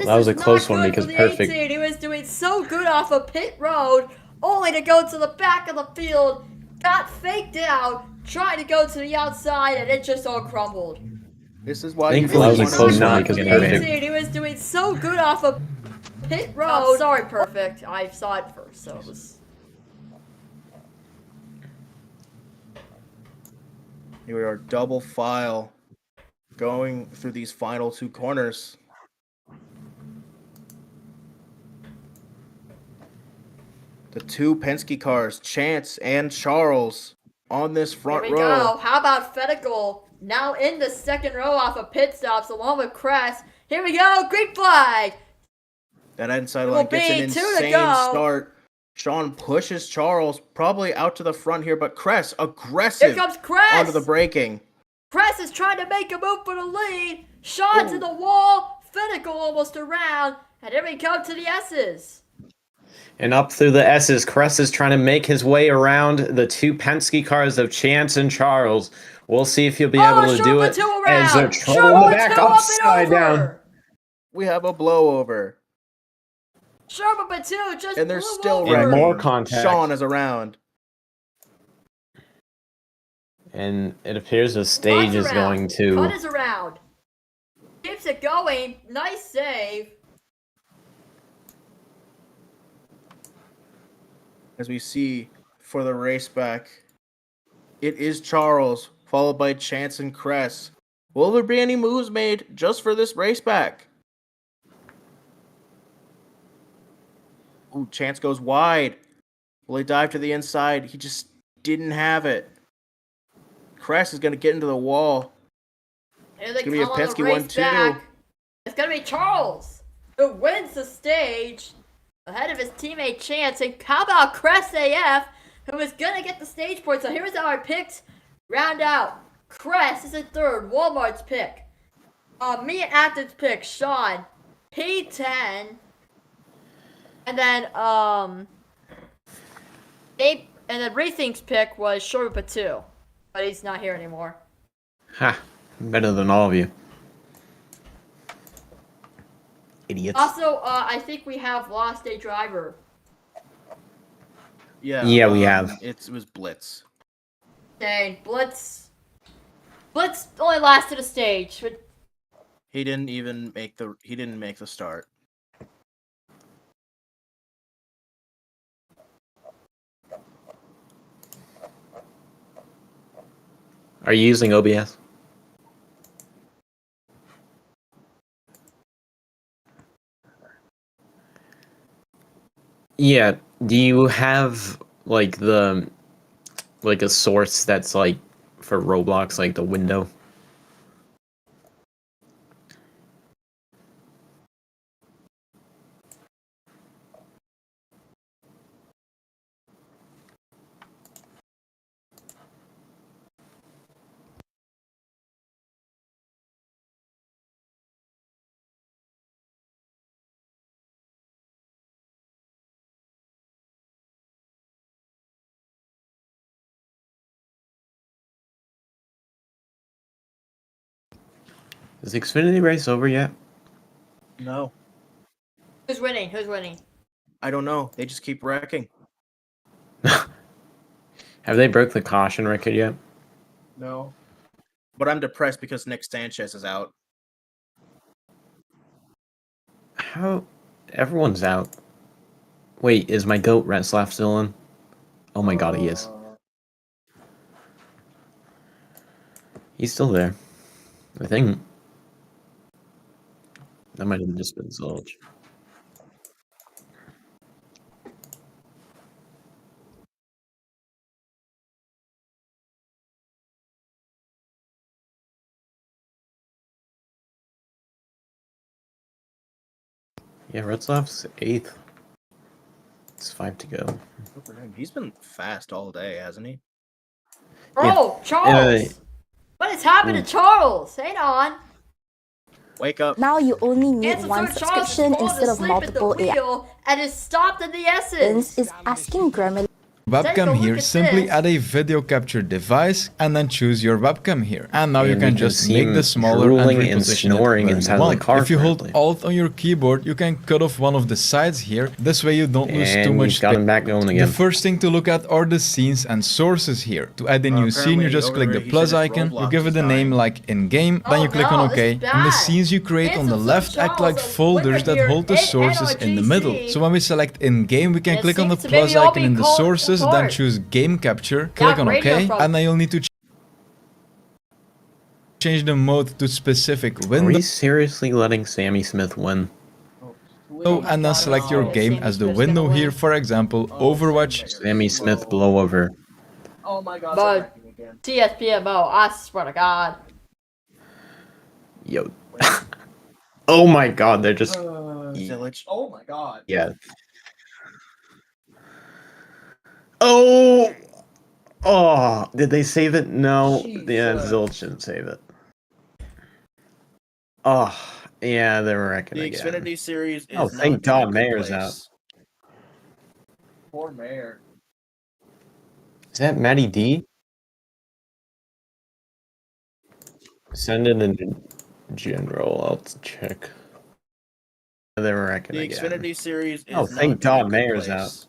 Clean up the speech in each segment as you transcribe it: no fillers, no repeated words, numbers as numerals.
That was a close one because perfect. 18. He was doing so good off of pit road, only to go to the back of the field, got faked out, trying to go to the outside, and it just all crumbled. This is why Thankfully, you that was a close one because perfect. He was doing so good off of pit road. Oh, sorry, perfect. I saw it first, so it was. Here we are, double file, going through these final two corners. The two Penske cars, Chance and Charles, on this front row. Here we go. How about Fedical now in the second row off of pit stops along with Cress. Here we go. Green flag. That inside line gets an insane start. Sean pushes Charles probably out to the front here, but Cress aggressive. Here comes Cress onto the braking. Cress is trying to make a move for the lead. Sean to the wall. Fedical almost around. And here we come to the S's. And up through the S's, Cress is trying to make his way around the two Penske cars of Chance and Charles. We'll see if he'll be able to do it as they're trouble in the back, upside down. We have a blowover. Sherman Batu just and there's still more contact. Sean is around. And it appears the stage is going to... Cut is around. Keeps it going. Nice save. As we see for the race back, it is Charles, followed by Chance and Cress. Will there be any moves made just for this race back? Ooh, Chance goes wide. Will he dive to the inside? He just didn't have it. Cress is going to get into the wall. It's going to be a Penske 1-2. It's going to be Charles who wins the stage ahead of his teammate Chance. And how about Cress AF, who is going to get the stage point? So here's how our picks round out. Cress is in third. Walmart's pick. Me and Acton's pick. Sean. P10. And then, Rethink's pick was Short Patu. But he's not here anymore. Ha. Better than all of you. Idiots. Also, I think we have lost a driver. Yeah, we have. It was Blitz. Dang, Blitz only lasted a stage. But... He didn't even make the start. Are you using OBS? Yeah, do you have like a source that's like for Roblox, like the window? Is the Xfinity race over yet? No. Who's winning? Who's winning? I don't know. They just keep wrecking. Have they broke the caution record yet? No. But I'm depressed because Nick Sanchez is out. How? Everyone's out. Wait, is my goat Retzlaff still in? Oh my god, he is. He's still there. I think. That might have just been Zolch. Yeah, Retzlaff's 8th. It's 5 to go. He's been fast all day, hasn't he? Bro, Charles! What is happening to Charles? Hang on. Wake up. Now you only need one subscription instead of multiple AI. And is stopped in the S's. Is asking Grammarly. webcam here, simply add a video capture device and then choose your webcam here. And now you can just make the smaller and reposition it where you want. If you hold Alt on your keyboard, you can cut off one of the sides here. This way you don't lose too much space. The first thing to look at are the scenes and sources here. To add a new scene, you just click the plus icon, you give it a name like in-game, then you click on OK. And the scenes you create on the left act like folders that hold the sources in the middle. So when we select in-game, we can click on the plus icon in the sources, then choose game capture, click on OK, and then you'll need to change the mode to specific window. Are we seriously letting Sammy Smith win? And then select your game as the window here, for example, Overwatch. Sammy Smith blowover. Oh my god. But TSPMO, I swear to God. Yo. Oh my god, they're just... Village. Oh my god. Yeah. Oh! Oh, did they save it? No. Yeah, Zilch didn't save it. Oh, yeah, they were wrecking the again. Xfinity series is oh, thank God Mayer's out. Poor Mayer. Is that Matty D? Send it in general, I'll check. They were wrecking the again. Xfinity series is oh, thank God Mayer's out.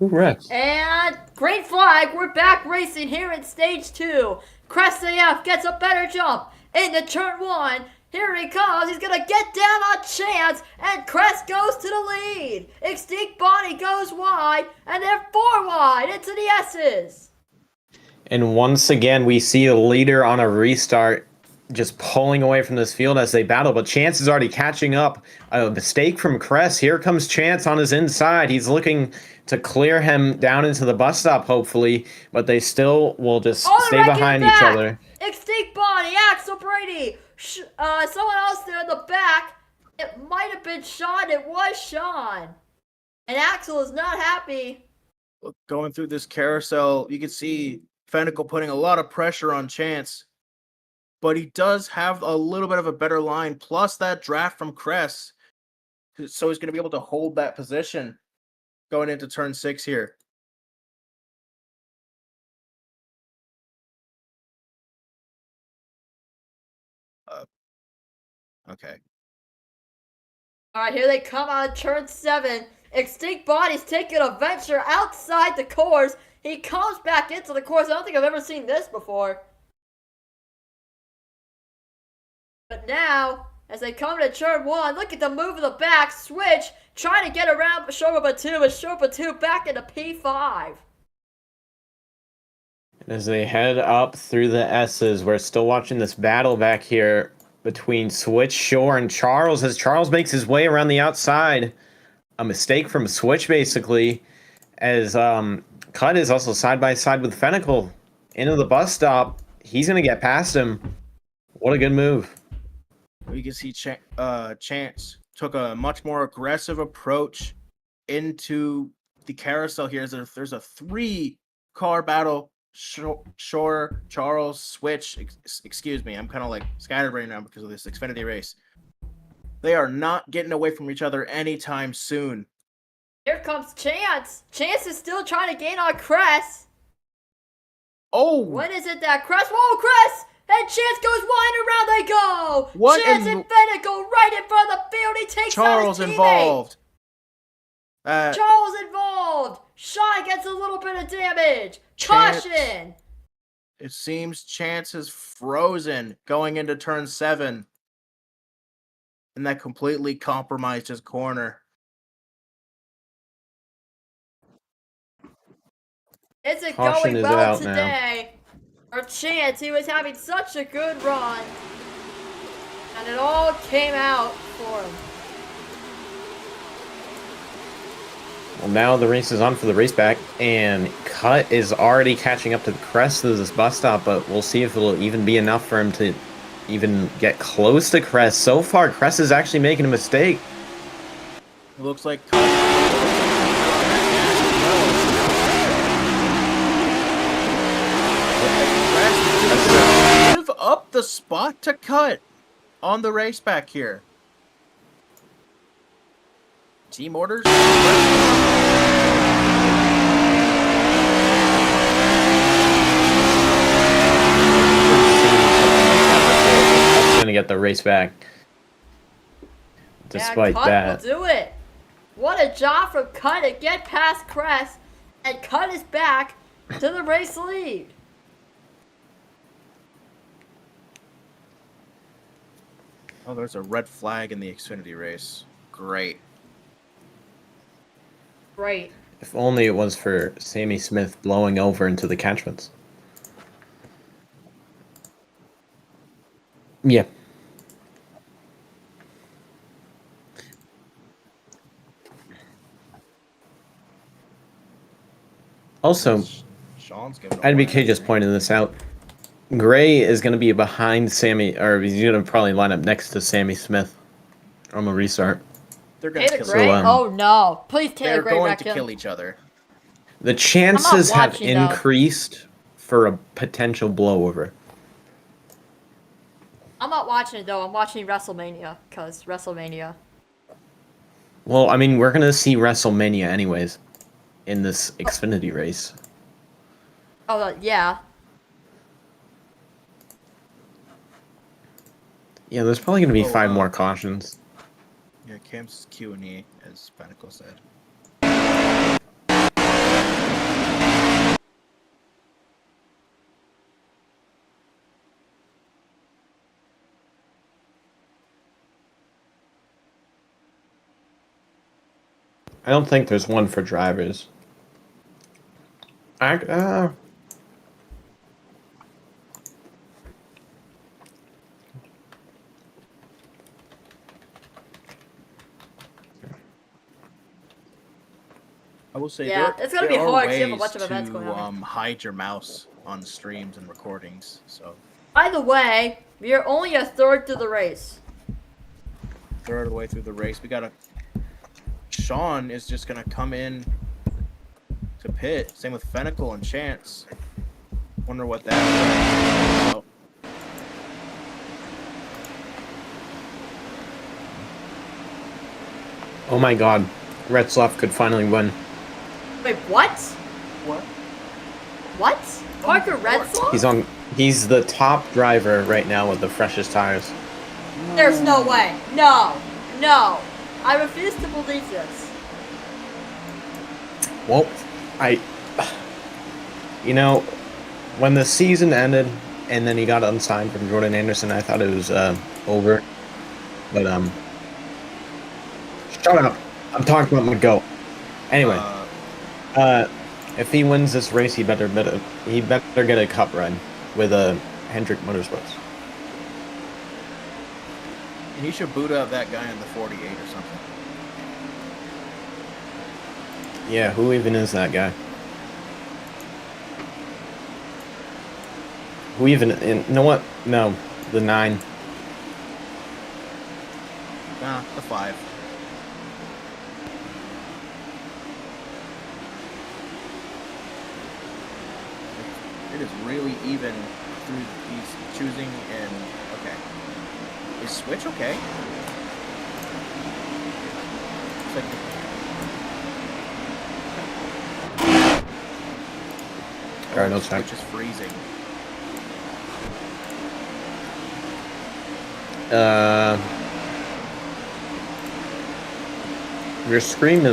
Who wrecks? And green flag, we're back racing here in stage 2. Crest AF gets a better jump into turn 1. Here he comes, he's gonna get down on Chance, and Crest goes to the lead. Extinct Body goes wide, and they're 4 wide into the S's. And once again, we see a leader on a restart just pulling away from this field as they battle, but Chance is already catching up. A mistake from Crest. Here comes Chance on his inside. He's looking to clear him down into the bus stop, hopefully, but they still will just stay behind each other. Extinct Body, Axel Brady, someone else there in the back. It might have been Sean. It was Sean. And Axel is not happy. Going through this carousel, you can see Fennekel putting a lot of pressure on Chance, but he does have a little bit of a better line, plus that draft from Crest, so he's going to be able to hold that position going into turn 6 here. Okay. All right, here they come on turn 7. Extinct Body's taking a venture outside the course. He comes back into the course. I don't think I've ever seen this before. But now, as they come to turn 1, look at the move of the back. Switch, trying to get around Shopa 2, and Shopa 2 back into P5. As they head up through the S's, we're still watching this battle back here between Switch, Shore, and Charles, as Charles makes his way around the outside. A mistake from Switch, basically, as Cut is also side by side with Fennekel into the bus stop. He's going to get past him. What a good move. You can see Chance took a much more aggressive approach into the carousel here. There's a 3-car battle. Shore, Charles, Switch. Excuse me, I'm kind of like scattered right now because of this Xfinity race. They are not getting away from each other anytime soon. Here comes Chance. Chance is still trying to gain on Crest. Oh! When is it that Crest? Whoa, Crest! And Chance goes wide, around they go! What Chance and Fennekel right in front of the field. He takes Charles out his involved. Charles involved. Sean gets a little bit of damage. Caution! It seems Chance is frozen going into turn 7. And that completely compromised his corner. Isn't going well today. Or Chance, he was having such a good run. And it all came out for him. Well, now the race is on for the race back, and Cut is already catching up to the Crest of this bus stop, but we'll see if it'll even be enough for him to even get close to Crest. So far, Crest is actually making a mistake. It looks like give up the spot to Cut on the race back here. Team orders. Gonna get the race back. Despite Cut that, will do it. What a job from Cut to get past Crest, and Cut is back to the race lead. Oh, there's a red flag in the Xfinity race. Great. Great. if only it was for Sammy Smith blowing over into the catchments. Yeah. Also, NBK just pointed this out. Gray is going to be behind Sammy, or he's going to probably line up next to Sammy Smith on the restart. They're going to kill Gray? Oh no! Please, Taylor Gray, they're going to kill each other. The chances have increased for a potential blowover. I'm not watching it though. I'm watching WrestleMania because WrestleMania. Well, I mean, we're going to see WrestleMania anyways in this Xfinity race. Oh yeah. Yeah, there's probably going to be 5 more cautions. Yeah, Cam's Q&E, as Pinnacle said. I don't think there's one for drivers. I will say, yeah, it's gonna be hard to have a bunch of events going on. Hide your mouse on streams and recordings. So. By the way, we are only a third through the race. Third of the way through the race, we got a. Sean is just gonna come in to pit. Same with Fennicle and Chance. Wonder what that. About. Oh my God, Retzloff could finally win. Wait, what? What? What? Parker Retzloff? He's the top driver right now with the freshest tires. There's no way. No. No. I refuse to believe this. Well, you know, when the season ended and then he got unsigned from Jordan Anderson, I thought it was over. But shut up. I'm talking about my GOAT. Anyway, if he wins this race, he better get a cup run with Hendrick Motorsports. And he should boot out that guy in the 48 or something. Yeah, who even is that guy? Who even? You know what? No, the 9. Nah, the 5. It is really even through these choosing and okay. Is switch okay? It's like Alright, no check. Switch is freezing. Your stream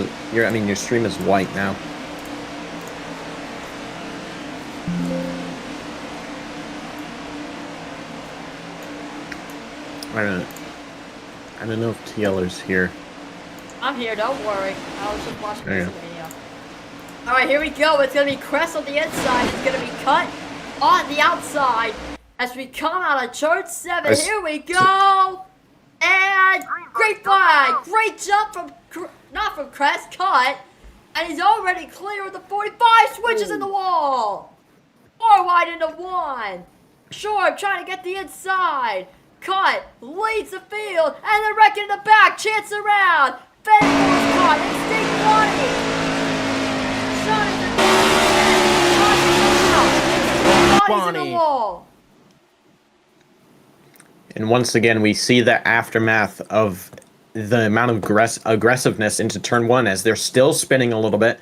is white now. I don't know if TLer's here. I'm here, don't worry. I was just watching this video. Alright, here we go. It's going to be Crest on the inside. It's going to be Cut on the outside. As we come out of Church 7. Here we go. And great flag. Great jump from, not from Crest, Cut. And he's already clear with the 45. Switches in the wall. 4 wide into 1. Short trying to get the inside. Cut, leads the field, and they're wrecking in the back, chance around. Fennicle is caught, and State Bonnie. Sean is in the wall. And once again, we see the aftermath of the amount of aggressiveness into turn 1 as they're still spinning a little bit.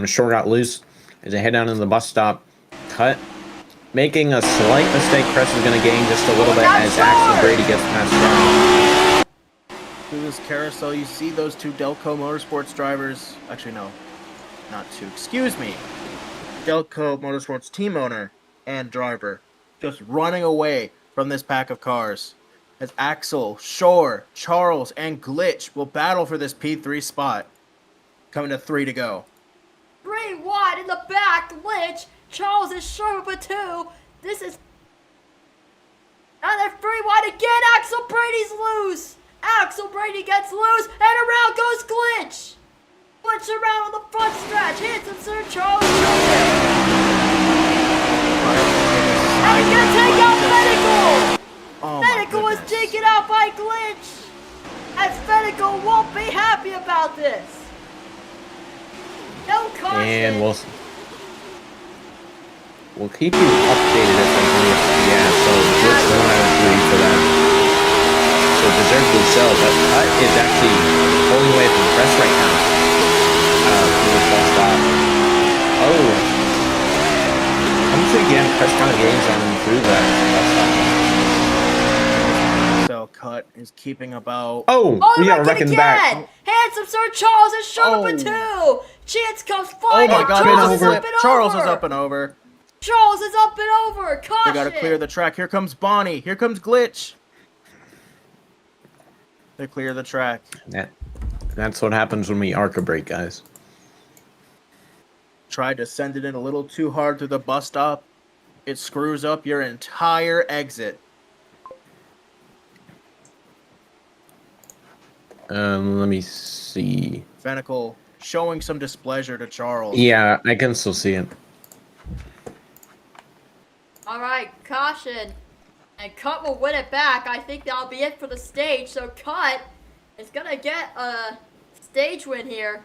Shore got loose as they head down to the bus stop. Cut. Making a slight mistake. Chris is going to gain just a little bit as Axel Brady gets past John. Through this carousel, you see those two Delco Motorsports drivers. Actually, no. Not two. Excuse me. Delco Motorsports team owner and driver just running away from this pack of cars. As Axel, Shore, Charles, and Glitch will battle for this P3 spot. Coming to 3 to go. 3 wide in the back, Glitch. Charles is short with 2. This is... And they're 3 wide again. Axel Brady's loose. Axel Brady gets loose, and around goes Glitch. Glitch around on the front stretch. Hits him, Sir Charles Jr. And he's going to take out Medical. Oh Medical was taken out by Glitch. And Medical won't be happy about this. No caution. And we'll keep you updated if I believe. Yeah, so Glitch won out of 3 for that. So deservedly so, but Cut is actually pulling away from Press right now. Oh. Once again, Press kind of gains on him through that. So Cut is keeping about... Oh, we got a wreck in the back. Handsome Sir Charles is short up in 2. Chance comes flying. Oh my God, Charles is up and over. Charles is up and over. Charles is up and over. Caution. They gotta clear the track. Here comes Bonnie. Here comes Glitch. They clear the track. That's what happens when we arca brake, guys. Tried to send it in a little too hard through the bus stop. It screws up your entire exit. Let me see. Fennicle showing some displeasure to Charles. Yeah, I can still see it. All right, caution. And Cut will win it back. I think that'll be it for the stage. So Cut is going to get a stage win here.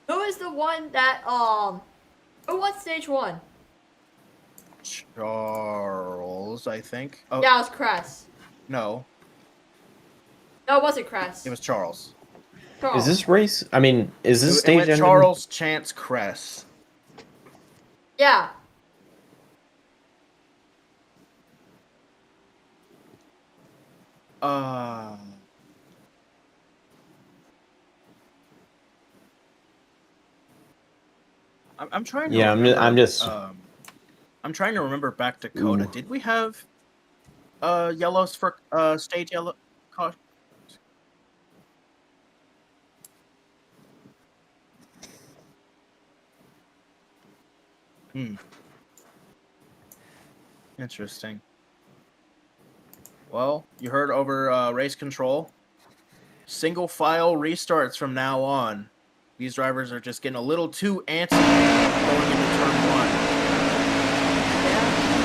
Who is the one that, who won stage 1? Charles, I think. Oh, yeah, it was Cress. No. No, it wasn't Cress. It was Charles. Is this race? I mean, is this stage ending? Charles, Chance, Cress. Yeah. I'm trying to. Yeah, remember, I'm just. I'm trying to remember back to Coda. Did we have yellows for stage yellow caution? Interesting. Well, you heard over race control. Single file restarts from now on. These drivers are just getting a little too antsy going into turn 1.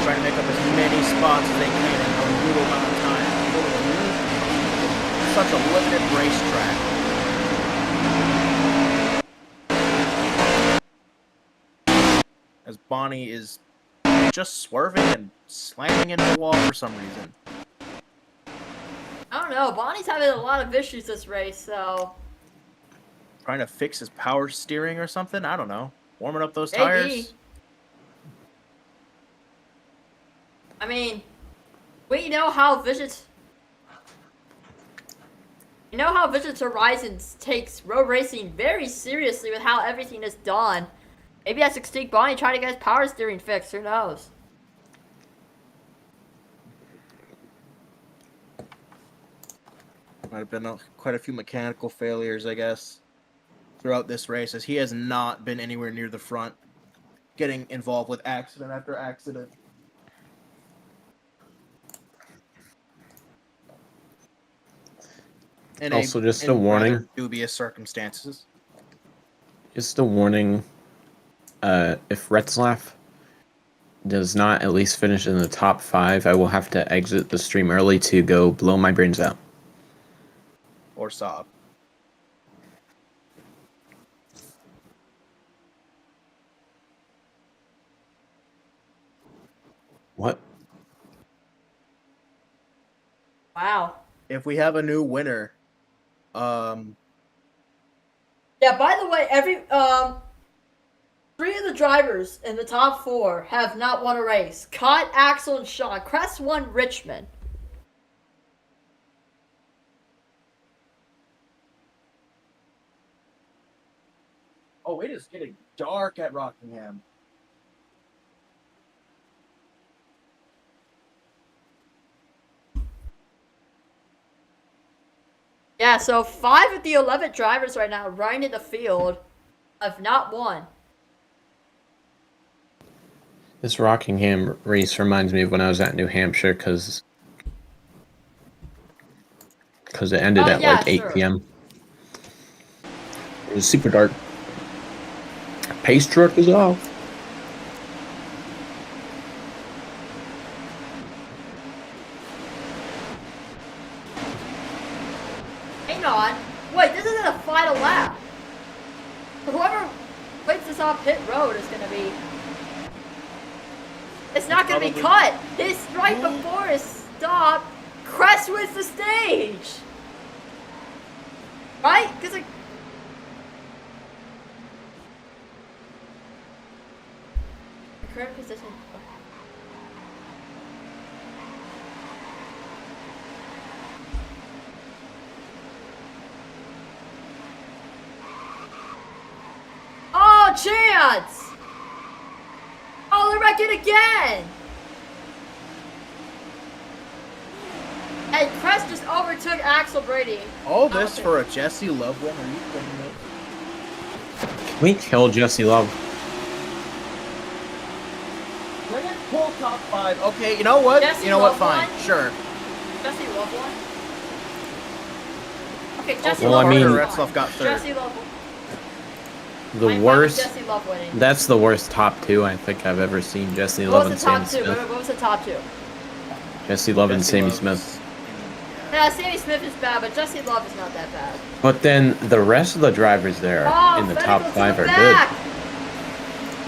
Trying to make up as many spots as they can in a little amount of time. Such a limited racetrack. As Bonnie is just swerving and slamming into the wall for some reason. I don't know. Bonnie's having a lot of issues this race, so... Trying to fix his power steering or something? I don't know. Warming up those tires? I mean, we know how Visions... You know how Visions Horizon takes road racing very seriously with how everything is done. Maybe that's Extinct Bonnie trying to get his power steering fixed. Who knows? Might have been quite a few mechanical failures, I guess, throughout this race, as he has not been anywhere near the front, getting involved with accident after accident. Also, just a warning. Dubious circumstances. Just a warning. If Retzlaff does not at least finish in the top 5, I will have to exit the stream early to go blow my brains out. Or sob. What? Wow. If we have a new winner, Yeah, by the way, 3 of the drivers in the top 4 have not won a race. Cott, Axel, and Sean. Crest won Richmond. oh, it is getting dark at Rockingham. Yeah, so 5 of the 11 drivers right now running in the field have not won. This Rockingham race reminds me of when I was at New Hampshire because it ended at like 8 p.m. It was super dark. Pace truck is off. Hang on. Wait, this isn't a final lap. Whoever plays this off pit road is going to be... It's not going to be cut. This right before his stop, Crest wins the stage. Right? Because the current position... Oh, chance! Oh, they're wrecking again! And Crest just overtook Axel Brady. All this for a Jesse Love win? Are you kidding me? Can we kill Jesse Love? Bring it full top 5. Okay, you know what? Jesse you know Love what? Fine. won? Sure. Jesse Love won? Okay, Jesse well, Love I mean, won. Retzloff got 3rd. Jesse Love won. The worst. Jesse Love winning. That's the worst top 2 I think I've ever seen. Jesse Love and Sammy Smith. What was the top 2? Jesse Love and Sammy Smith. Yeah, Sammy Smith is bad, but Jesse Love is not that bad. But then the rest of the drivers there in the top 5 are good.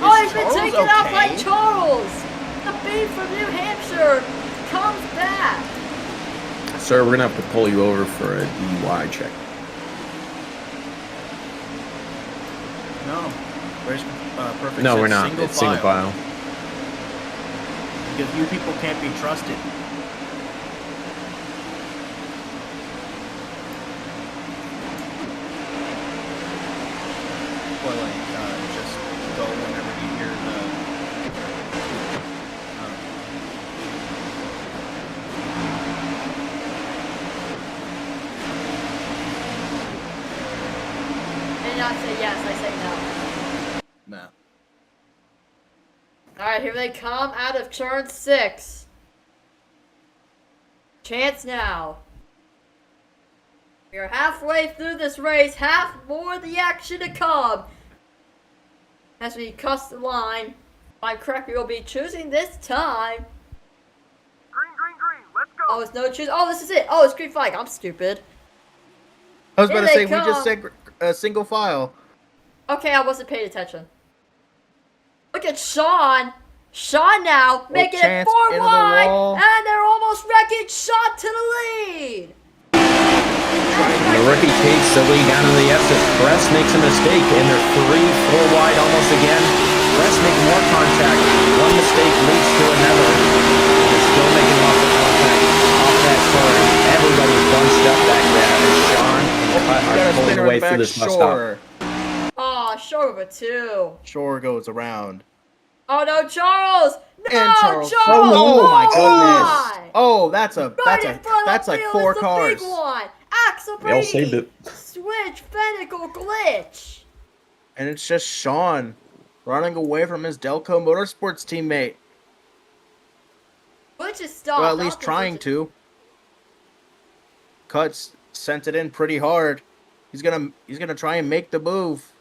Oh, he's been taken out by Charles. The beef from New Hampshire comes back. Sir, we're gonna have to pull you over for a DUI check. No. Where's perfect? No, we're not. It's single file. Because you people can't be trusted. Or like, just go whenever you hear the. I did not say yes, I say no. No. Alright, here they come out of turn 6. Chance now. We are halfway through this race, half more of the action to come. As we cross the line, if I'm correct, we will be choosing this time. Green, let's go. Oh, it's no choose. Oh, this is it. Oh, it's green flag. I'm stupid. I was about to say, come. we just said single file. Okay, I wasn't paying attention. Look at Sean. Sean now making it 4 wide, and they're almost wrecking Sean to the lead. The rookie takes the lead down to the S's. Crest makes a mistake, and they're 3-4 wide almost again. Crest making more contact. One mistake leads to another. They're still making lots of contact off that turn. Everybody's bunched up back there. And Sean are pulling away through this bus stop. Oh, Shore with a 2. Shore goes around. Oh no, Charles! No, And Charles. Charles! Oh my goodness! Why? Oh, that's like 4 the cars. Big one. Axel They all saved Brady. it. Switch, Fennicle, glitch. And it's just Sean running away from his Delco Motorsports teammate. Glitch is stopped. Well, at least trying to. Cuts sent it in pretty hard. He's gonna try and make the move.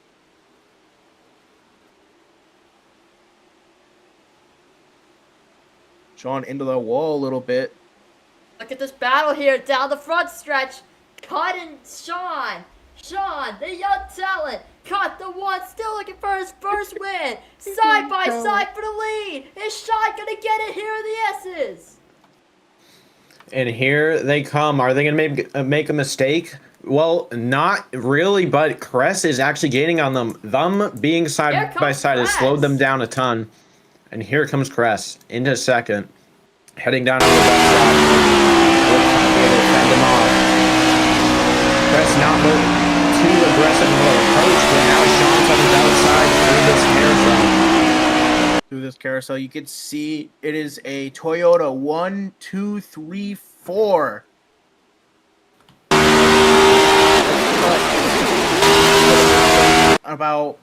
Sean into the wall a little bit. Look at this battle here down the front stretch. Cut and Sean. Sean, the young talent. Cut the one, still looking for his first win. Side by side for the lead. Is Sean gonna get it here in the S's? And here they come. Are they going to make a mistake? Well, not really, but Cress is actually gaining on them. Them being side by side has slowed them down a ton. And here comes Cress into second. Heading down on the left side. Will Cut be able to fend him off. Cress not too aggressive of an approach, but now Sean's on his outside through this carousel. Through this carousel, you can see it is a Toyota 1, 2, 3, 4. About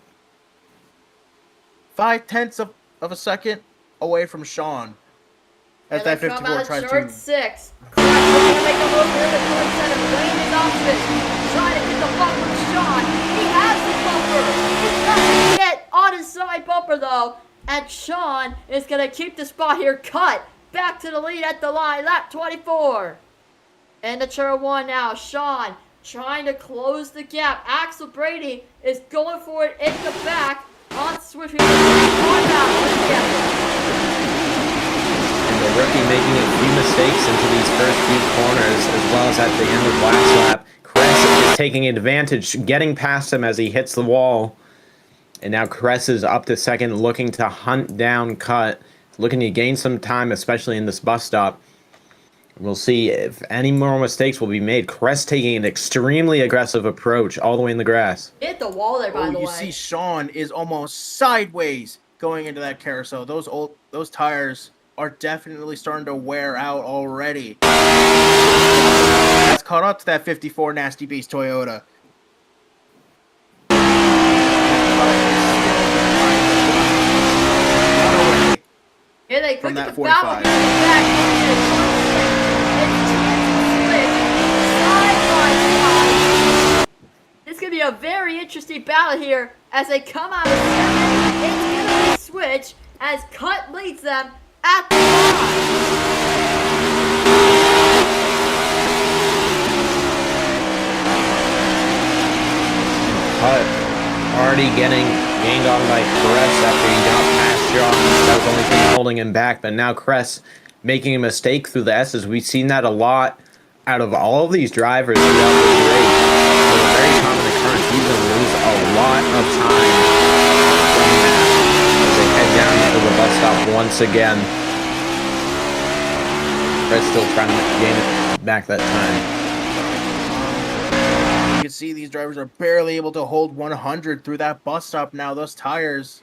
5/10 of a second away from Sean. As that 54 tried to. 6. Cress looking to make a move here. The current set of Glen is opposite. Trying to get the bumper to Sean. He has the bumper. He's not going to get on his side bumper though. And Sean is going to keep the spot here. Cut back to the lead at the line. Lap 24. And the turn 1 now. Sean trying to close the gap. Axel Brady is going for it in the back. On Swift. And the rookie making a few mistakes into these first few corners, as well as at the end of last lap. Cress is taking advantage, getting past him as he hits the wall. And now Cress is up to second, looking to hunt down Cut, looking to gain some time, especially in this bus stop. We'll see if any more mistakes will be made. Cress taking an extremely aggressive approach all the way in the grass. Hit the wall there, by the way. You see Sean is almost sideways going into that carousel. Those tires are definitely starting to wear out already. That's caught up to that 54 Nasty Beast Toyota. Here they from that the 45. This is going to be a very interesting battle here as they come out of 7. It's going to be switch as Cut leads them at the line. Cut already getting gained on by Cress after he got past Sean. That was the only thing holding him back, but now Cress making a mistake through the S's. We've seen that a lot out of all of these drivers throughout this race. It's very common occurrence. He's going to lose a lot of time from that as they head down to the bus stop once again. Cress still trying to gain it back that time. You can see these drivers are barely able to hold 100 through that bus stop now. Those tires.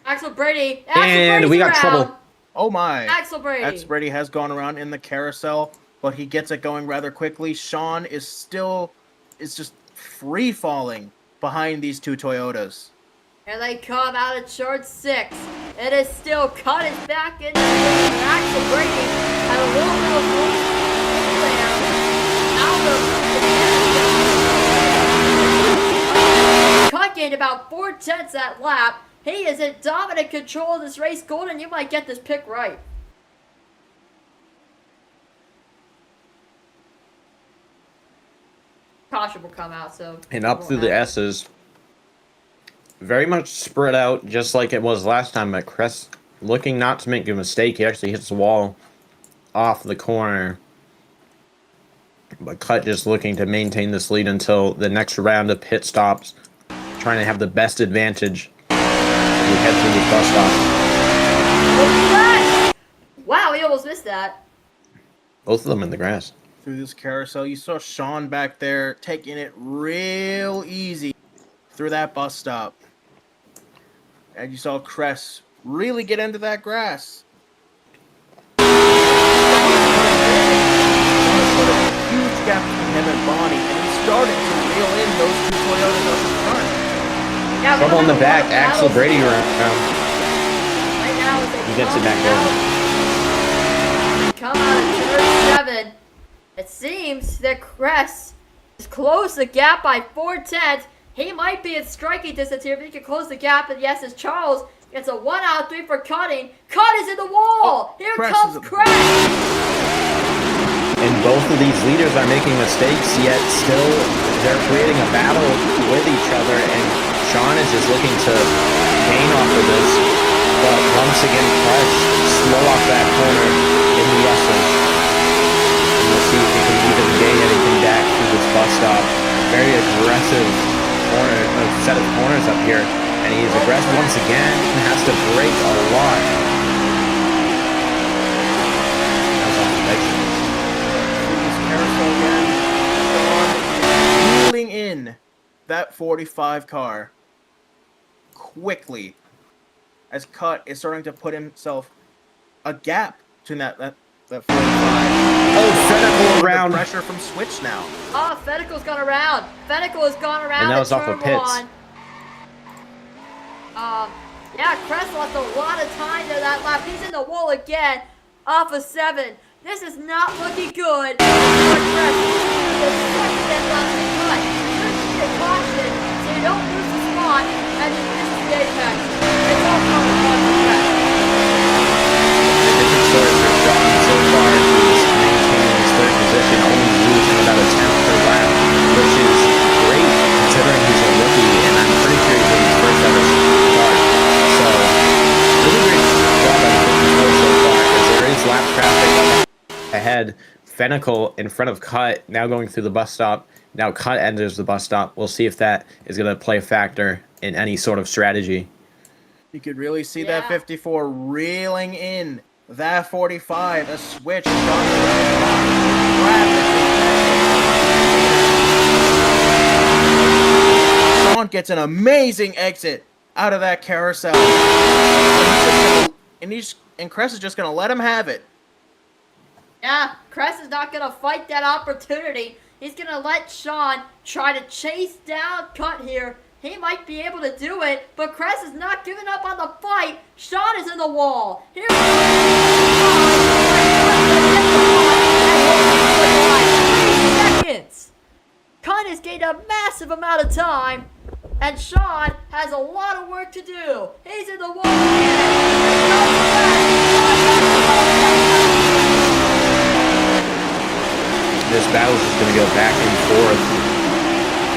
Axel Brady. And we got trouble. Oh my. Axel Brady. Axel Brady has gone around in the carousel, but he gets it going rather quickly. Sean is just free falling behind these two Toyotas. Here they come out of turn 6. It is still Cut his back into the Axel Brady and a little bit of loose there. Out of Cut gained about 4/10 that lap. He is in dominant control of this race. Golden, you might get this pick right. Caution will come out, so. And up through the S's. Very much spread out, just like it was last time. But Cress looking not to make a mistake. He actually hits the wall off the corner. But Cut just looking to maintain this lead until the next round of pit stops. Trying to have the best advantage as we head through this bus stop. Wow, he almost missed that. Both of them in the grass. Through this carousel, you saw Sean back there taking it real easy through that bus stop. And you saw Cress really get into that grass. Huge gap between him and Bonnie, and he started to reel in those two Toyotas up in front. Yeah, trouble in the back. Axel Brady around. Right now, he gets it back over. Come out of turn 7. It seems that Cress has closed the gap by 4/10. He might be in striking distance here, but he can close the gap. And yes, as Charles gets a 1 out of 3 for cutting. Cut is in the wall. Here comes Cress. And both of these leaders are making mistakes, yet still they're creating a battle with each other. And Sean is just looking to gain off of this. But once again, Cress slow off that corner in the S's. very aggressive set of corners up here, and he's aggressive once again and has to brake a lot. That was off the exit. Carousel again. Wheeling in that 45 car quickly as Cut is starting to put himself a gap between that 45. Oh, Fennicle around. Pressure from Switch now. Oh, Fennicle's gone around. Fennicle has gone around. And that was off of pits. Yeah, Crest lost a lot of time there that lap. He's in the wall again, off of 7. This is not looking good for Crest. The second lap to cut. There's a caution so you don't lose the spot and you miss the apex. It's all coming for Crest. Different story for Sean so far. He's maintaining his 3rd position, only losing about a 10th per lap, which is great considering he's a rookie, and I'm pretty sure he's in his first ever start. So, really great job by the 54 so far, as there is lap traffic ahead. Fennicle in front of Cut, now going through the bus stop. Now Cut enters the bus stop. We'll see if that is going to play a factor in any sort of strategy. You could really see that 54 reeling in that 45. A switch. Sean gets an amazing exit out of that carousel. And Crest is just going to let him have it. Yeah, Crest is not going to fight that opportunity. He's going to let Sean try to chase down Cut here. He might be able to do it, but Crest is not giving up on the fight. Sean is in the wall. Here seconds. Cut has gained a massive amount of time, and Sean has a lot of work to do. He's in the wall This battle is just going to go back and forth.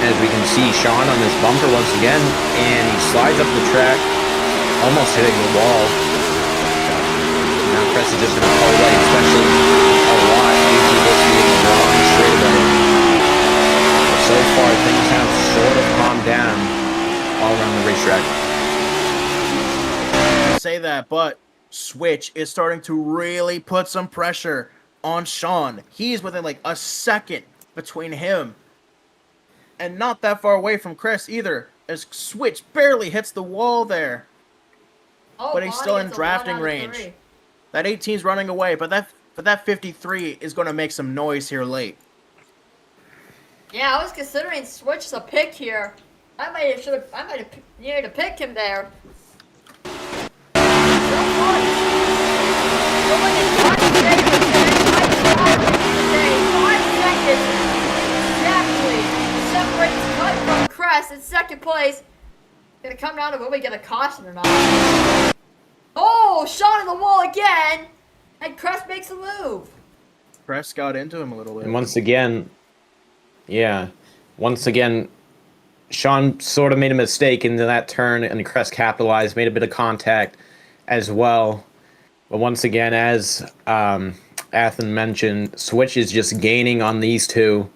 As we can see, Sean on this bumper once again, and he slides up the track, almost hitting the wall. Now Crest is just going to pull away, especially a lot due to this being a long straightaway. So far, things have sort of calmed down all around the racetrack. Say that, but Switch is starting to really put some pressure on Sean. He's within like a second between him and not that far away from Chris either, as Switch barely hits the wall there. But he's still in drafting range. That 18's running away, but that 53 is going to make some noise here late. Yeah, I was considering Switch the pick here. I might have needed to pick him there. Crest in second place. Gonna come down to will we get a caution or not. Oh, shot in the wall again, and Crest makes a move. Crest got into him a little bit. And once again, Sean sort of made a mistake into that turn, and Crest capitalized, made a bit of contact as well. But once again, as Athen mentioned, Switch is just gaining on these two.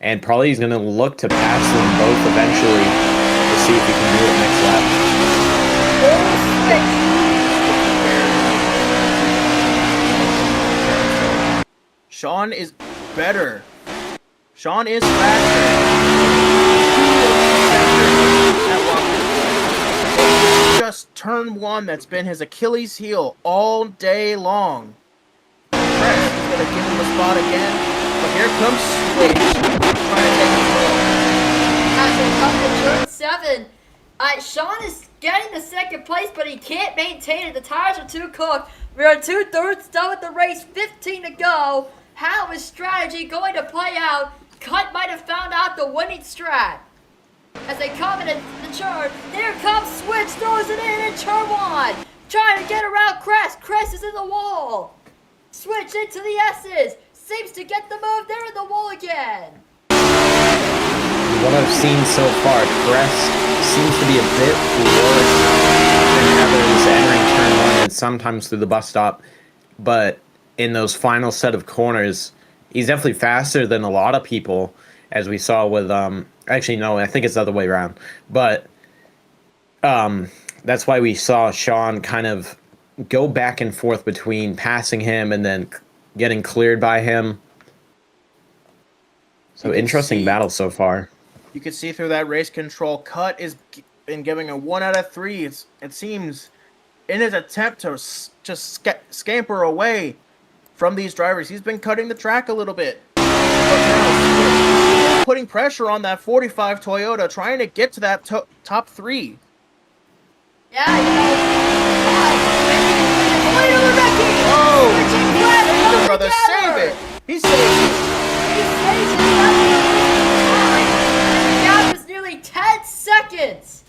And probably he's going to look to pass them both eventually to see if he can do it next lap. Sean is better. Sean is faster. Just turn 1 that's been his Achilles heel all day long. Crest is going to give him the spot again. But here comes Switch. Coming to turn 7. Sean is getting the second place, but he can't maintain it. The tires are too cooked. We are 2/3 done with the race, 15 to go. How is strategy going to play out? Cut might have found out the winning strat. As they come in the turn, here comes Switch, throws it in turn 1. Trying to get around Crest. Crest is in the wall. Switch into the S's. Seems to get the move. They're in the wall again. What I've seen so far, Crest seems to be a bit worse than others entering turn 1 and sometimes through the bus stop. But in those final set of corners, he's definitely faster than a lot of people, as we saw with Actually, no, I think it's the other way around. But that's why we saw Sean kind of go back and forth between passing him and then getting cleared by him. So interesting battle so far. You can see through that race control, Cut is been giving a 1 out of 3. It seems in his attempt to just scamper away from these drivers, he's been cutting the track a little bit. But now, putting pressure on that 45 Toyota, trying to get to that top 3. Yeah, oh, brother, save it! He saved it! The gap is nearly 10 seconds!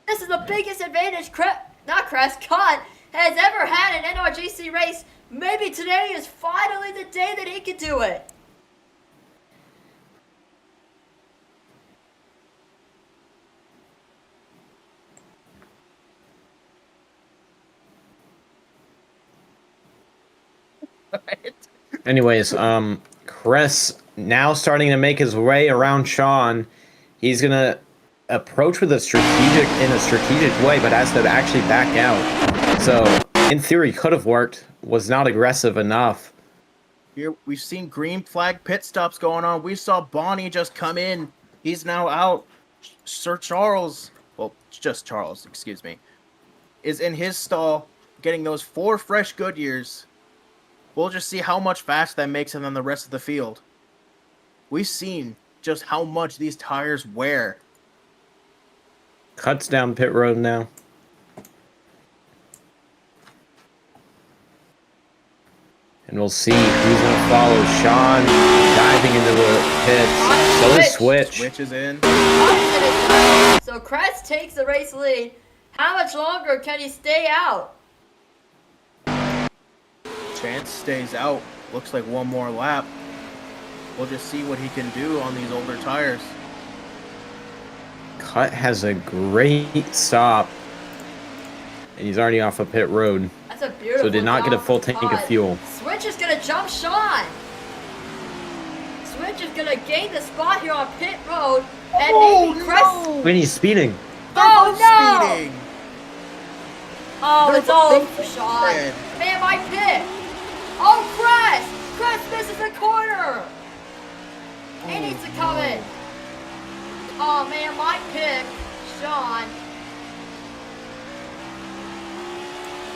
This is the biggest advantage Cut has ever had in an NRGC race. Maybe today is finally the day that he can do it. Anyways, Chris now starting to make his way around Sean. He's gonna approach with a strategic way, but has to actually back out. So in theory, could have worked. Was not aggressive enough. Here we've seen green flag pit stops going on. We saw Bonnie just come in. He's now out. Sir Charles, well, just Charles, excuse me, is in his stall getting those 4 fresh Goodyears. We'll just see how much faster that makes him than the rest of the field. We've seen just how much these tires wear. Cuts down pit road now. And we'll see who's going to follow Sean diving into the pits. So is Switch. Switch is in. So Crest takes the race lead. How much longer can he stay out? Chance stays out. Looks like one more lap. We'll just see what he can do on these older tires. Cut has a great stop. And he's already off of pit road. That's a beautiful So did not get a full tank of fuel. Switch is going to jump Sean. Switch is going to gain the spot here on pit road. And maybe Crest... No. When he's speeding. Oh, no! Speeding. Oh, They're it's all both for Sean. dead. Man, my pit. Oh, Crest! Crest misses the corner. He needs to come in. Oh, man, my pick. Sean.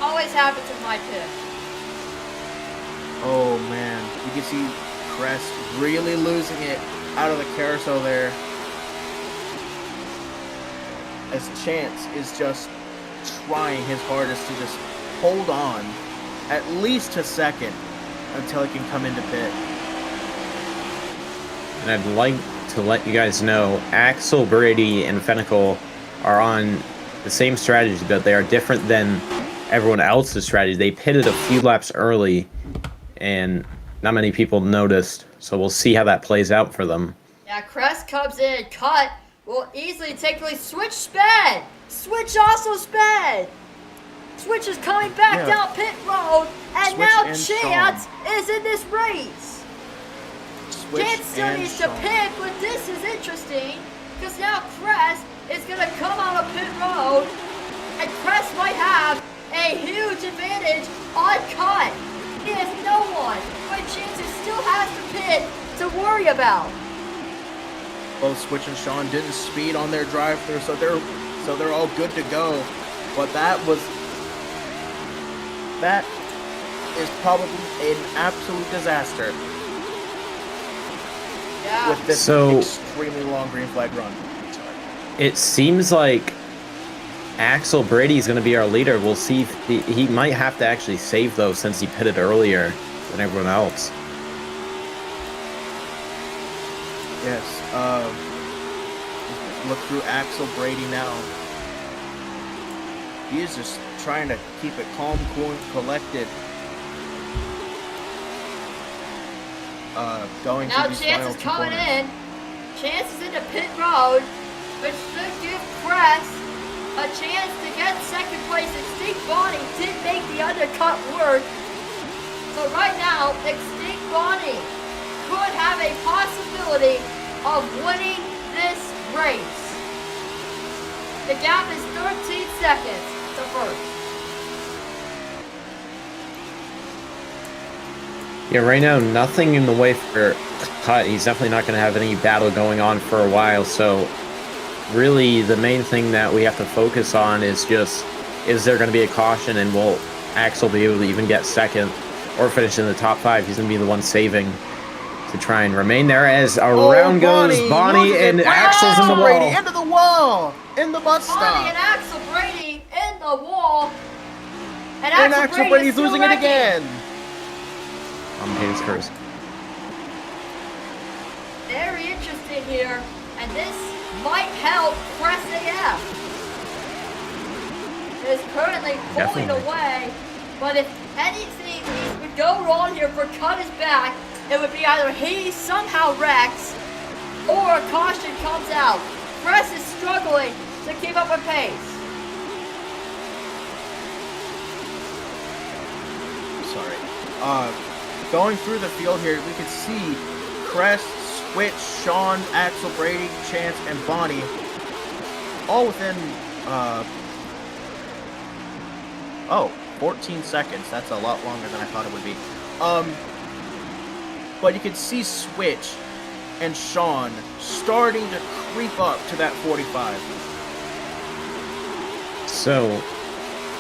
Always happens with my pick. Oh man, you can see Crest really losing it out of the carousel there. As Chance is just trying his hardest to just hold on at least a second until he can come into pit. And I'd like to let you guys know, Axel, Brady, and Fennicle are on the same strategy, but they are different than everyone else's strategy. They pitted a few laps early, and not many people noticed. So we'll see how that plays out for them. Yeah, Crest comes in. Cut will easily take the lead. Switch sped. Switch also sped. Switch is coming back down pit road, and Switch now and Chance is in this race. Switch Chance still needs to pit, but this is interesting because now Crest is going to come out of pit road, and Crest might have a huge advantage on Cut. He has no one, but Chance still has to pit to worry about. Both Switch and Sean didn't speed on their drive-through, so they're all good to go. But that is probably an absolute disaster. Yeah. With this extremely long green flag run. It seems like Axel Brady is going to be our leader. We'll see if he might have to actually save though, since he pitted earlier than everyone else. Yes. Look through Axel Brady now. He is just trying to keep it calm, cool, and collected. Going now to these Chance final is two coming corners. in. Chance is into pit road, which should give Crest a chance to get second place. Extinct Bonnie did make the undercut work. So right now, Extinct Bonnie could have a possibility of winning this race. The gap is 13 seconds to first. Yeah, right now, nothing in the way for Cut. He's definitely not going to have any battle going on for a while, so really the main thing that we have to focus on is just, is there going to be a caution, and will Axel be able to even get second or finish in the top 5? He's going to be the one saving to try and remain there as around goes Bonnie, and Axel's in the wall. Brady into the wall, in the bus stop. Bonnie and Axel Brady in the wall. And Axel Brady's losing it again. On Hayes curse. Very interesting here, and this might help Press AF. It is currently pulling away, but if anything would go wrong here for Cut is back, it would be either he somehow wrecks or a caution comes out. Press is struggling to keep up with pace. Sorry. Going through the field here, we can see Crest, Switch, Sean, Axel Brady, Chance, and Bonnie all within 14 seconds. That's a lot longer than I thought it would be. But you can see Switch and Sean starting to creep up to that 45. So,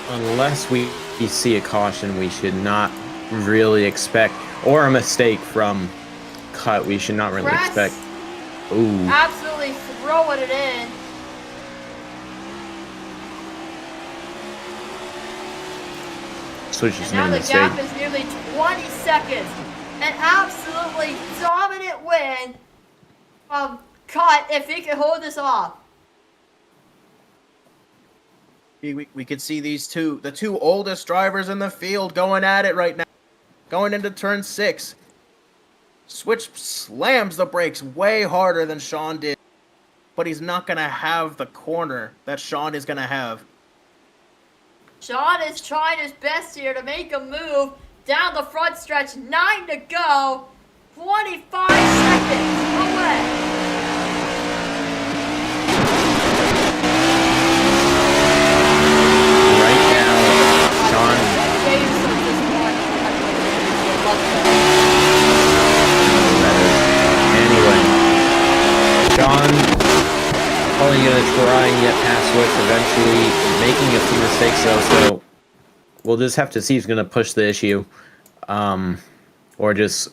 unless we see a caution, we should not really expect, or a mistake from Cut, we should not really expect. Ooh. Absolutely throwing it in. Switch just and now made a the mistake. gap is nearly 20 seconds. An absolutely dominant win from Cut if he can hold this off. We could see the two oldest drivers in the field going at it right now. Going into turn 6. Switch slams the brakes way harder than Sean did. But he's not going to have the corner that Sean is going to have. Sean is trying his best here to make a move down the front stretch. 9 to go. 25 seconds away. Right now, Sean. Anyway, Sean probably gonna try and get past Switch, eventually making a few mistakes though, so we'll just have to see if he's gonna push the issue, or just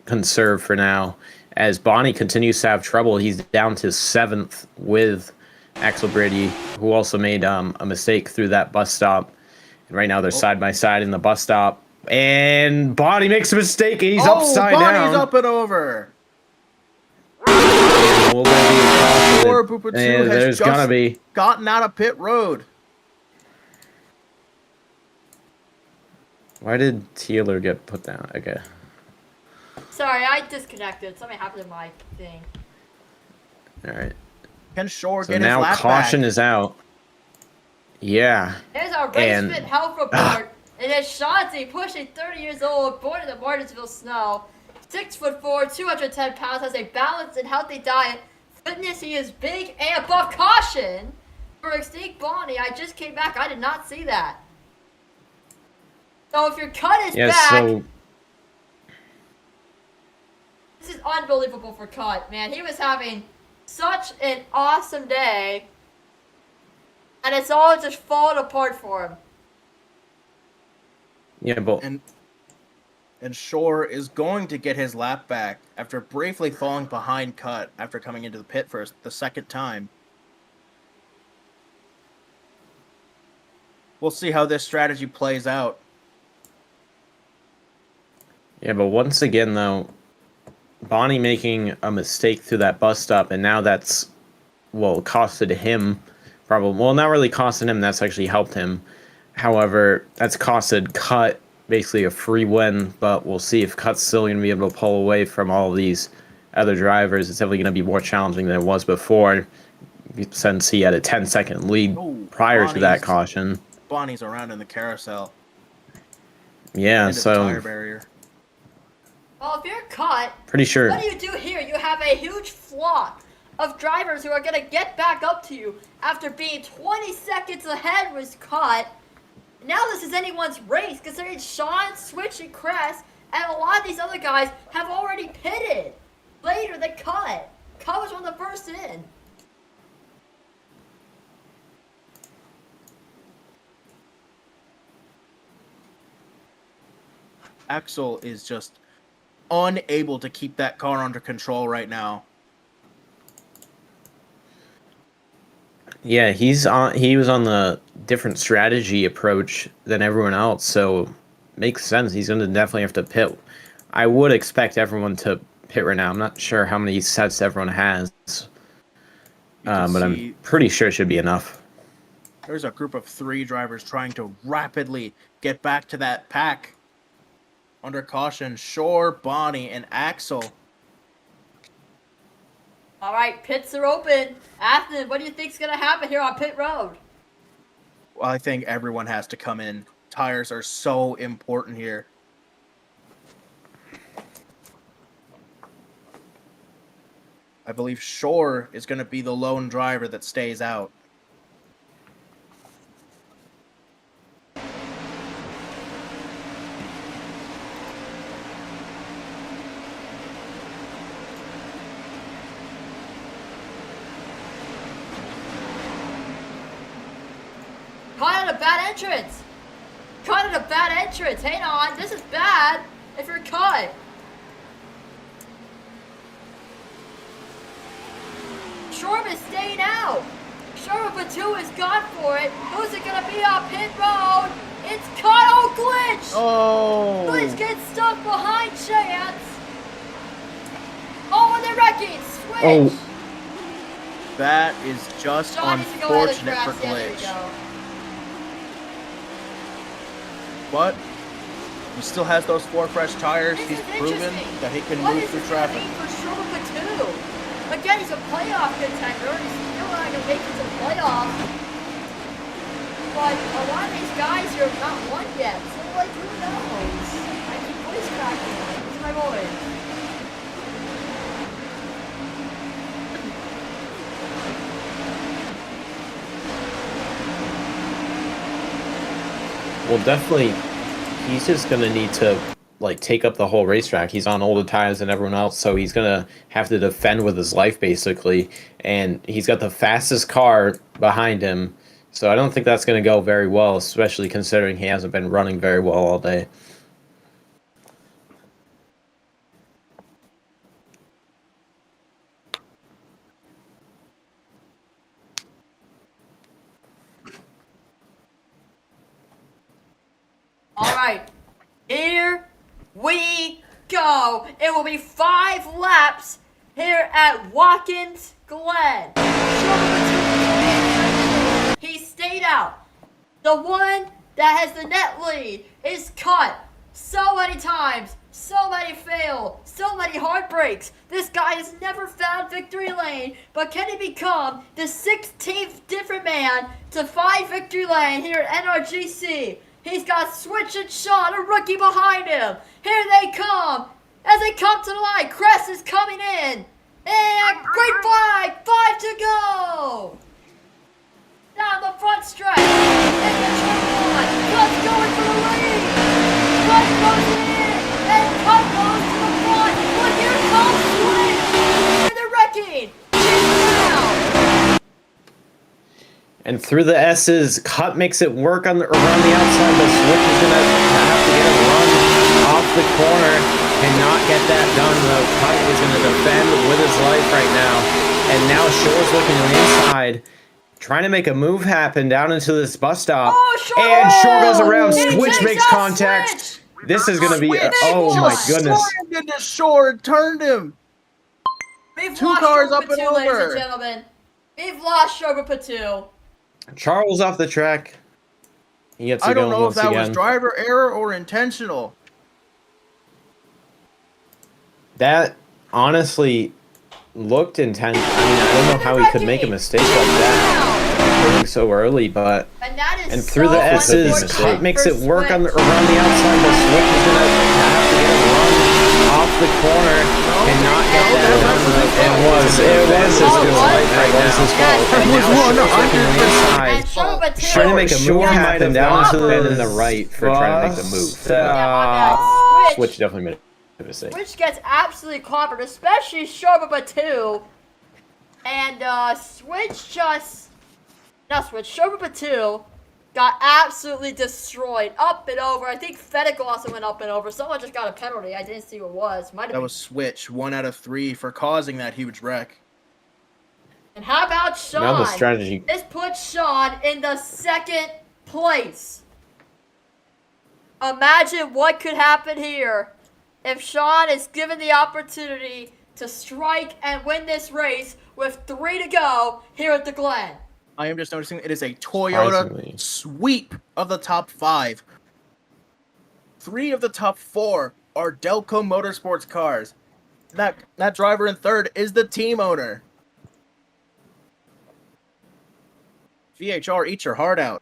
conserve for now. As Bonnie continues to have trouble, he's down to 7th with Axel Brady, who also made a mistake through that bus stop. And right now they're side by side in the bus stop. And Bonnie makes a mistake, and he's upside down. Bonnie's up and over. And will there be a caution? Or Booper 2 has there's just gonna be. gotten out of pit road. Why did Taylor get put down? Okay. Sorry, I disconnected. Something happened to my thing. All right. Can Shore So get his now lap caution back? is out. Yeah. There's our race fit health report. It is Shanti, pushing 30 years old, born in the Martinsville snow. 6'4", 210 pounds, has a balanced and healthy diet. Fitness, he is big and above caution. For Extinct Bonnie, I just came back. I did not see that. So if your Cut is back, So this is unbelievable for Cut, man. He was having such an awesome day, and it's all just falling apart for him. yeah, but And Shore is going to get his lap back after briefly falling behind Cut after coming into the pit for the second time. We'll see how this strategy plays out. yeah, but once again though, Bonnie making a mistake through that bus stop, and now that's costed him. Probably, well, not really costing him. That's actually helped him. However, that's costed Cut basically a free win, but we'll see if Cut's still going to be able to pull away from all of these other drivers. It's definitely going to be more challenging than it was before, since he had a 10-second lead prior to that caution. Bonnie's around in the carousel. Yeah, Into the tire barrier. Well, if you're Cut, pretty sure. what do you do here? You have a huge flock of drivers who are going to get back up to you after being 20 seconds ahead was caught. Now this is anyone's race, considering Sean, Switch, and Cress, and a lot of these other guys have already pitted later than Cut. Cut was one of the first in. Axel is just unable to keep that car under control right now. Yeah, he was on the different strategy approach than everyone else, so makes sense. He's going to definitely have to pit. I would expect everyone to pit right now. I'm not sure how many sets everyone has, but I'm pretty sure it should be enough. There's a group of 3 drivers trying to rapidly get back to that pack. Under caution, Shore, Bonnie, and Axel. All right, pits are open. Athens, what do you think's going to happen here on pit road? Well, I think everyone has to come in. Tires are so important here. I believe Shore is going to be the lone driver that stays out. Caught at a bad entrance. Caught at a bad entrance. Hang on, this is bad if you're caught. Shorb is staying out. Shorb with 2 is gone for it. Who's it gonna be on pit road? It's caught. Oh, Glitch! Oh! Glitch gets stuck behind Chance. Oh, and they're wrecking. Switch. Oh. That is just unfortunate for Glitch. But he still has those 4 fresh tires. He's proven that he can move through traffic. Again, he's a playoff contender. He's still not going to make it to playoffs. But a lot of these guys here have not won yet. So, like, who knows? I keep voice cracking. These are my boys. Well, definitely, he's just going to need to, like, take up the whole racetrack. He's on older tires than everyone else, so he's going to have to defend with his life, basically. And he's got the fastest car behind him, so I don't think that's going to go very well, especially considering he hasn't been running very well all day. All right, here we go. It will be 5 laps here at Watkins, Glen. He stayed out. The one that has the net lead is cut so many times, so many fail, so many heartbreaks. This guy has never found victory lane, but can he become the 16th different man to find victory lane here at NRGC? He's got Switch and Sean, a rookie behind him. Here they come. As they come to the line, Cress is coming in. And great flag, 5 to go. Down the front stretch. And the turn one. Cut's going for the lead. Cut goes in. And Cut goes to the front. But here comes Switch. And they're wrecking. And through the S's, Cut makes it work around the outside, but Switch is going to have to get a run off the corner. Cannot get that done, though. Cut is going to defend with his life right now. And now Shore's looking to the inside, trying to make a move happen down into this bus stop. And Shore goes around. Switch makes contact. This is going to be... oh, my goodness. Slammed into Shore and turned him. We've 2 lost cars up Shore and Patu, ladies over. and gentlemen. We've lost Shore Patu. Charles off the track. He gets to I don't go know once if that again. was driver error or intentional. That honestly looked intense. I mean, I don't know how he could make a mistake like that so early, but and through the S's, Cut makes it work around the outside. The Switch is gonna have to get a run off the corner. cannot get that. It was his fault. It was his fault. Trying to make a move happen down to the right for trying to make the move. Switch definitely made a mistake. Switch gets absolutely clobbered, especially Sharba 2. And Switch just... Not Switch, Sharba 2 got absolutely destroyed. Up and over. I think Fennec also went up and over. Someone just got a penalty. I didn't see what it was. That was Switch, 1 out of 3 for causing that huge wreck. And how about Sean? Now the strategy. This puts Sean in the 2nd place. Imagine what could happen here if Sean is given the opportunity to strike and win this race with 3 to go here at the Glen. I am just noticing it is a Toyota sweep of the top 5. 3 of the top 4 are Delco Motorsports cars. That driver in 3rd is the team owner. VHR, eat your heart out.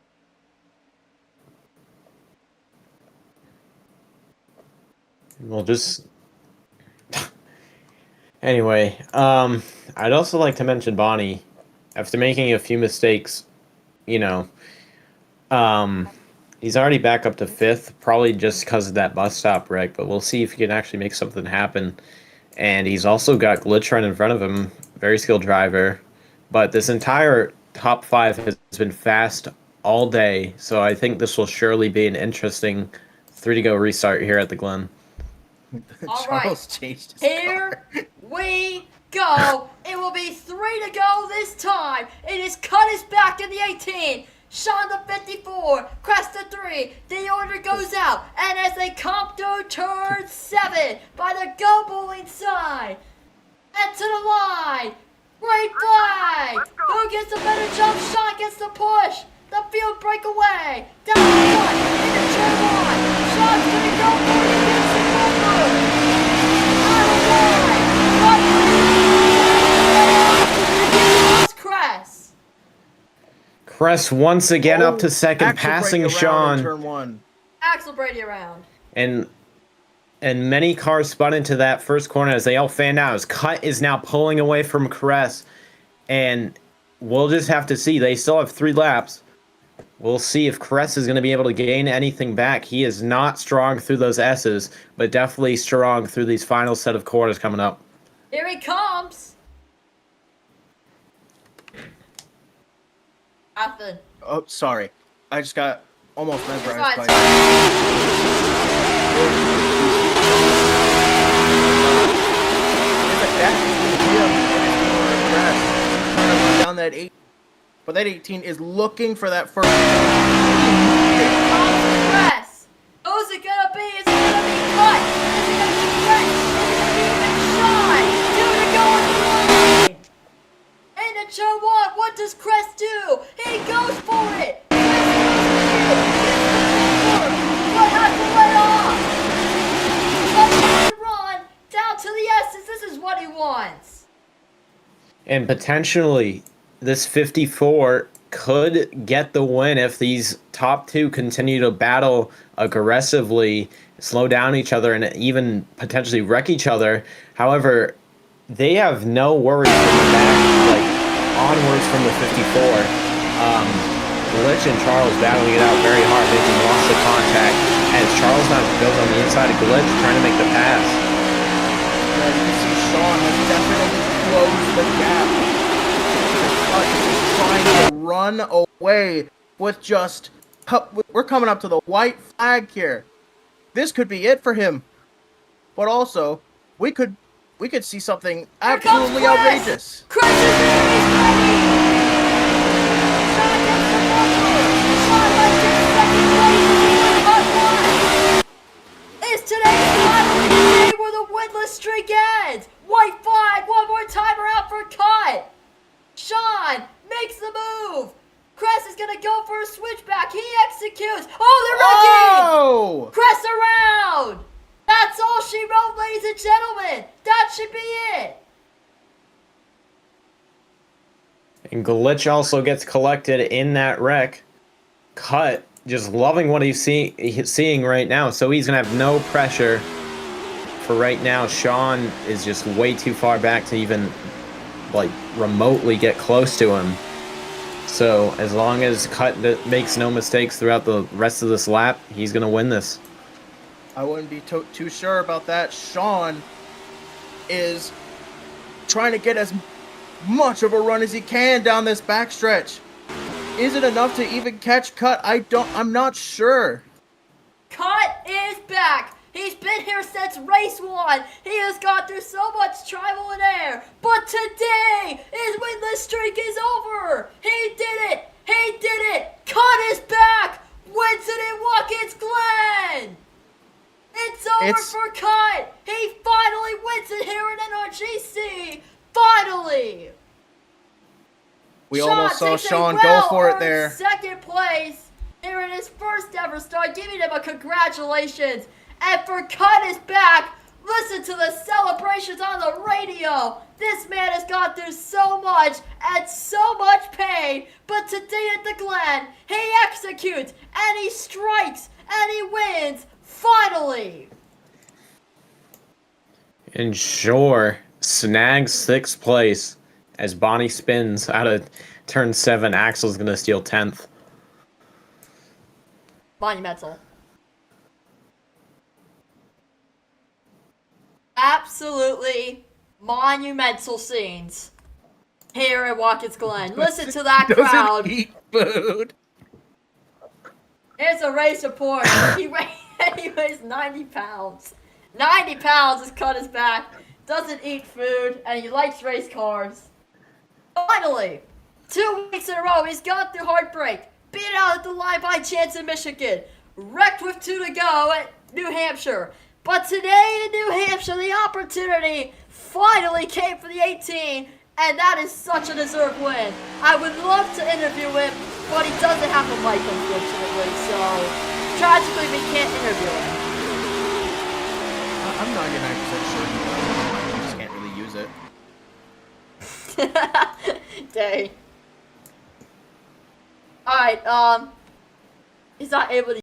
Well, just... Anyway, I'd also like to mention Bonnie. After making a few mistakes, you know, he's already back up to 5th, probably just because of that bus stop wreck, but we'll see if he can actually make something happen. And he's also got Glitch right in front of him, very skilled driver. But this entire top 5 has been fast all day, so I think this will surely be an interesting 3 to go restart here at the Glen. All Charles right, changed his here we go. It will be 3 to go this time. It is Cut is back in the 18. Sean the 54. Crest the 3. The order goes out. And as they come to turn 7 by the Go Bowling side. And to the line. Great flag. Who gets the better jump? Sean gets the push. The field breakaway. Down the front. Into turn 1. Sean's going to go for it against the number. Crest once again up to 2nd, passing Sean. Turn 1. Axel Brady around. And many cars spun into that first corner as they all fanned out. As Cut is now pulling away from Crest. And we'll just have to see. They still have 3 laps. We'll see if Crest is going to be able to gain anything back. He is not strong through those S's, but definitely strong through these final set of corners coming up. Here he comes. Nothing. Oh, sorry. I just got almost mesmerized by down that 8. But that 18 is looking for that first. Press. Who's it gonna be? Is it gonna be Cut? Is it gonna be Crest? Is it gonna be Sean? 2 to go on the line. Into turn 1. What does Crest do? He goes for it. But has to let off. Let's run down to the S's. This is what he wants. And potentially, this 54 could get the win if these top 2 continue to battle aggressively, slow down each other, and even potentially wreck each other. However, they have no worries from the back, like onwards from the 54. Glitch and Charles battling it out very hard, making lots of contact. As Charles now goes on the inside of Glitch, trying to make the pass. Yeah, you can see Sean has definitely closed the gap. He's trying to run away with just... We're coming up to the white flag here. This could be it for him. But also, we could see something absolutely outrageous. Chris is ready. Sean gets the bumper. Sean left in second place. Is today's final day where the winless streak ends. White flag. One more timer out for Cut. Sean makes the move. Crest is gonna go for a switchback. He executes. Oh, they're wrecking! Oh! Crest around. That's all she wrote, ladies and gentlemen. That should be it. And Glitch also gets collected in that wreck. Cut, just loving what he's seeing right now. So he's going to have no pressure for right now, Sean is just way too far back to even, like, remotely get close to him. So as long as Cut makes no mistakes throughout the rest of this lap, he's going to win this. I wouldn't be too sure about that. Sean is trying to get as much of a run as he can down this backstretch. Is it enough to even catch Cut? I'm not sure. Cut is back. He's been here since race 1. He has gone through so much travel and air. But today is when the streak is over. He did it. He did it. Cut is back. Wins it in Watkins, Glen. It's over for Cut. He finally wins it here in NRGC. Finally. We almost saw Sean go for it there. Second place here in his first ever start. Giving him a congratulations. And for Cut is back. Listen to the celebrations on the radio. This man has gone through so much and so much pain. But today at the Glen, he executes and he strikes and he wins. Finally. And sure, snags 6th place as Bonnie spins out of turn 7. Axel's going to steal 10th. Monumental. Absolutely monumental scenes here at Watkins Glen. Listen to that crowd. Eat food. Here's a race report. He weighs 90 pounds. 90 pounds is Cut his back. Doesn't eat food, and he likes race cars. Finally, 2 weeks in a row, he's gone through heartbreak. Beat out at the line by chance in Michigan. Wrecked with 2 to go at New Hampshire. But today in New Hampshire, the opportunity finally came for the 18, and that is such a deserved win. I would love to interview him, but he doesn't have a mic, unfortunately, so tragically we can't interview him. I'm 99% sure he does. You just can't really use it. Dang. Alright, he's not able to